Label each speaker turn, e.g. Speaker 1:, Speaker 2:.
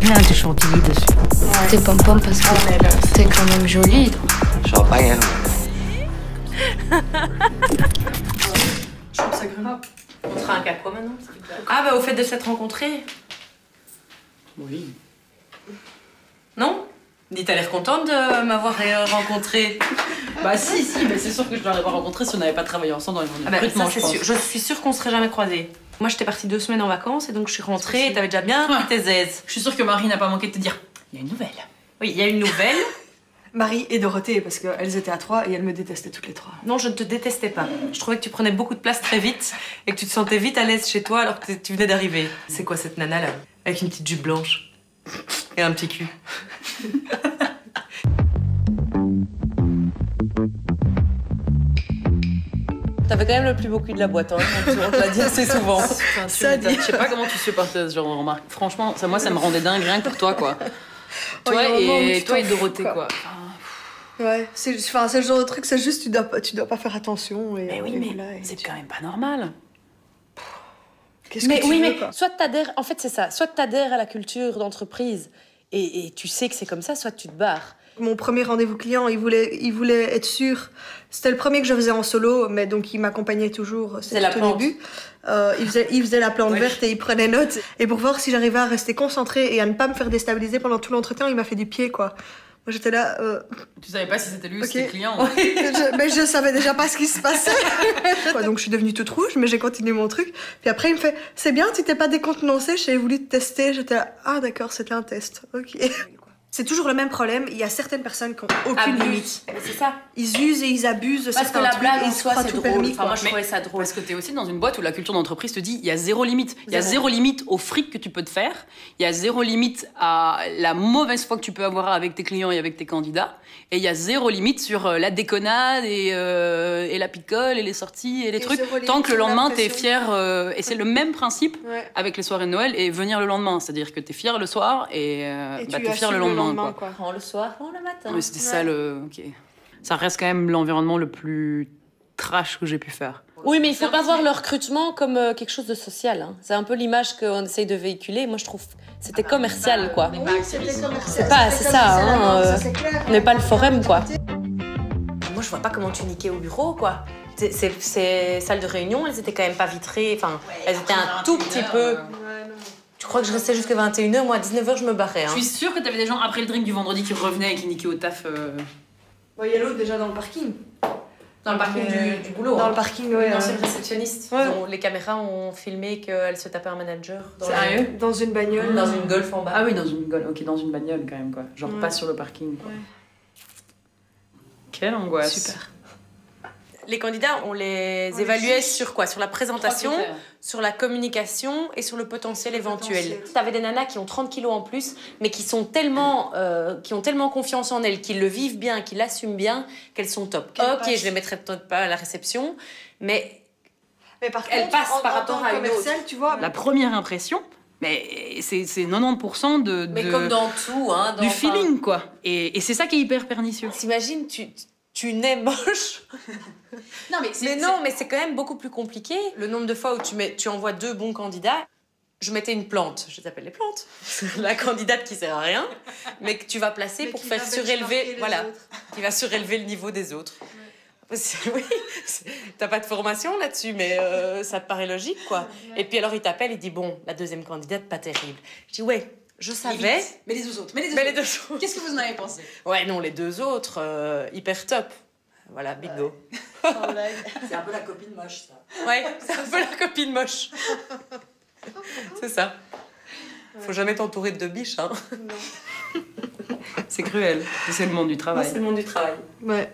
Speaker 1: Là, tu chantilly dessus.
Speaker 2: Ouais. T'es pom-pom parce que t'es quand même jolie.
Speaker 3: Champagne,
Speaker 4: Je trouve ça grave.
Speaker 5: On sera un cas quoi maintenant? Ah bah au fait de s'être rencontrés.
Speaker 4: Oui.
Speaker 5: Non? Dis, t'as l'air contente de m'avoir rencontré.
Speaker 4: Bah si, mais c'est sûr que je l'aurais pas rencontré si on n'avait pas travaillé ensemble dans les mondes recrutement, je pense.
Speaker 5: Sûr. Je suis sûre qu'on serait jamais croisés. Moi j'étais partie 2 semaines en vacances et donc je suis rentrée et t'avais déjà bien pris tes aises.
Speaker 4: Je suis sûre que Marie n'a pas manqué de te dire il y a une nouvelle.
Speaker 5: Oui, il y a une nouvelle.
Speaker 6: Marie et Dorothée, parce qu'elles étaient à 3 et elles me détestaient toutes les 3.
Speaker 5: Non, je ne te détestais pas. Je trouvais que tu prenais beaucoup de place très vite et que tu te sentais vite à l'aise chez toi alors que tu venais d'arriver. C'est quoi cette nana là? Avec une petite jupe blanche et un petit cul. T'avais quand même le plus beau cul de la boîte, hein. On te l'a dit assez souvent.
Speaker 4: Ça dit. Je sais pas comment tu supportais ce genre de remarques. Franchement, moi ça me rendait dingue rien que pour toi, quoi. Toi et Dorothée, quoi.
Speaker 6: Ouais, c'est le genre de truc, c'est juste tu dois pas faire attention. Et,
Speaker 4: mais oui, mais c'est quand même pas normal.
Speaker 6: Qu'est-ce que tu veux,
Speaker 5: mais
Speaker 6: quoi.
Speaker 5: soit t'adhères, en fait c'est ça, soit t'adhères à la culture d'entreprise et tu sais que c'est comme ça, soit tu te barres.
Speaker 6: Mon premier rendez-vous client, il voulait être sûr. C'était le premier que je faisais en solo, mais donc il m'accompagnait toujours. C'était au début. Il faisait la plante verte et il prenait note. Et pour voir si j'arrivais à rester concentrée et à ne pas me faire déstabiliser pendant tout l'entretien, il m'a fait du pied, quoi. Moi j'étais là.
Speaker 4: Tu savais pas si c'était lui ou c'était le client.
Speaker 6: Mais je savais déjà pas ce qui se passait. Donc je suis devenue toute rouge, mais j'ai continué mon truc. Puis après il me fait c'est bien, tu t'es pas décontenancée, j'avais voulu te tester. J'étais là ah d'accord, c'était un test. Ok. C'est toujours le même problème. Il y a certaines personnes qui ont aucune limite.
Speaker 5: C'est ça.
Speaker 6: Ils usent et ils abusent de
Speaker 5: Parce que
Speaker 6: certains
Speaker 5: la
Speaker 6: trucs
Speaker 5: blague
Speaker 6: et
Speaker 5: en
Speaker 6: ils se
Speaker 5: soi
Speaker 6: croient
Speaker 5: c'est
Speaker 6: tout
Speaker 5: drôle.
Speaker 6: permis.
Speaker 5: Enfin, moi je trouvais ça drôle.
Speaker 4: Parce que t'es aussi dans une boîte où la culture d'entreprise te dit il y a zéro limite. Il y a zéro limite au fric que tu peux te faire. Il y a zéro limite à la mauvaise foi que tu peux avoir avec tes clients et avec tes candidats. Et il y a zéro limite sur la déconnade et la picole et les sorties et les trucs. Tant que le lendemain t'es fier. Et c'est le même principe avec les soirées de Noël et venir le lendemain. C'est-à-dire que t'es fier le soir et t'es fier le lendemain, quoi.
Speaker 5: Le soir, le matin.
Speaker 4: Mais c'était ça le. Ok. Ça reste quand même l'environnement le plus trash que j'ai pu faire.
Speaker 5: Oui, mais il faut pas voir le recrutement comme quelque chose de social. Hein. C'est un peu l'image qu'on essaye de véhiculer. Moi, je trouve que c'était commercial, quoi. C'est pas, c'est ça. Hein, on n'est pas le forum, quoi. Moi, je vois pas comment tu niquais au bureau, quoi. Ces salles de réunion, elles étaient quand même pas vitrées. Enfin, elles étaient un tout petit peu. Je crois que je restais jusqu'à 21h, moi à 19h je me barrais. Hein.
Speaker 4: Je suis sûre que t'avais des gens après le drink du vendredi qui revenaient et qui niquaient au taf.
Speaker 6: Il y a l'autre déjà dans le parking.
Speaker 5: Dans le parking du boulot.
Speaker 6: Dans
Speaker 5: hein.
Speaker 6: le parking, ouais.
Speaker 5: Une ancienne réceptionniste.
Speaker 6: Ouais.
Speaker 5: Les caméras ont filmé qu'elle se tapait un manager.
Speaker 4: Sérieux ?
Speaker 6: Dans une bagnole.
Speaker 5: Dans une Golf en bas.
Speaker 4: Ah oui, dans une bagnole quand même, quoi. Genre pas sur le parking, quoi.
Speaker 6: Ouais.
Speaker 4: Quelle angoisse.
Speaker 6: Super.
Speaker 5: Les candidats, on les évaluait sur quoi? Sur la présentation, sur la communication et sur le potentiel éventuel. T'avais des nanas qui ont 30 kilos en plus, mais qui sont tellement, qui ont tellement confiance en elles, qui le vivent bien, qui l'assument bien, qu'elles sont top. Ok, je les mettrais peut-être pas à la réception, mais
Speaker 6: par
Speaker 5: elles
Speaker 6: contre,
Speaker 5: passent par rapport à une autre.
Speaker 6: tu vois.
Speaker 4: La première impression, mais c'est 90% de
Speaker 5: Mais comme dans tout, hein.
Speaker 4: du feeling, quoi. Et c'est ça qui est hyper pernicieux.
Speaker 5: T'imagines, tu nais moche.
Speaker 4: Non, mais
Speaker 5: c'est quand même beaucoup plus compliqué. Le nombre de fois où tu envoies 2 bons candidats, je mettais une plante, je t'appelle les plantes, la candidate qui sert à rien, mais que tu vas placer pour faire surélever, qui va surélever le niveau des autres. Ouais. Oui, t'as pas de formation là-dessus, mais ça te paraît logique, quoi. Ouais. Et puis alors il t'appelle, il dit bon, la deuxième candidate, pas terrible. Je dis ouais. Je savais.
Speaker 4: Mais les deux autres. Qu'est-ce que vous en avez pensé?
Speaker 5: Ouais, non, les 2 autres, hyper top. Voilà, bingo.
Speaker 4: C'est un peu la copine moche, ça.
Speaker 5: Ouais, c'est un peu la copine moche. C'est ça. Faut jamais t'entourer de 2 biches, hein.
Speaker 6: Non.
Speaker 4: C'est cruel. C'est le monde du travail.
Speaker 5: Ouais, c'est le monde du travail.
Speaker 6: Ouais.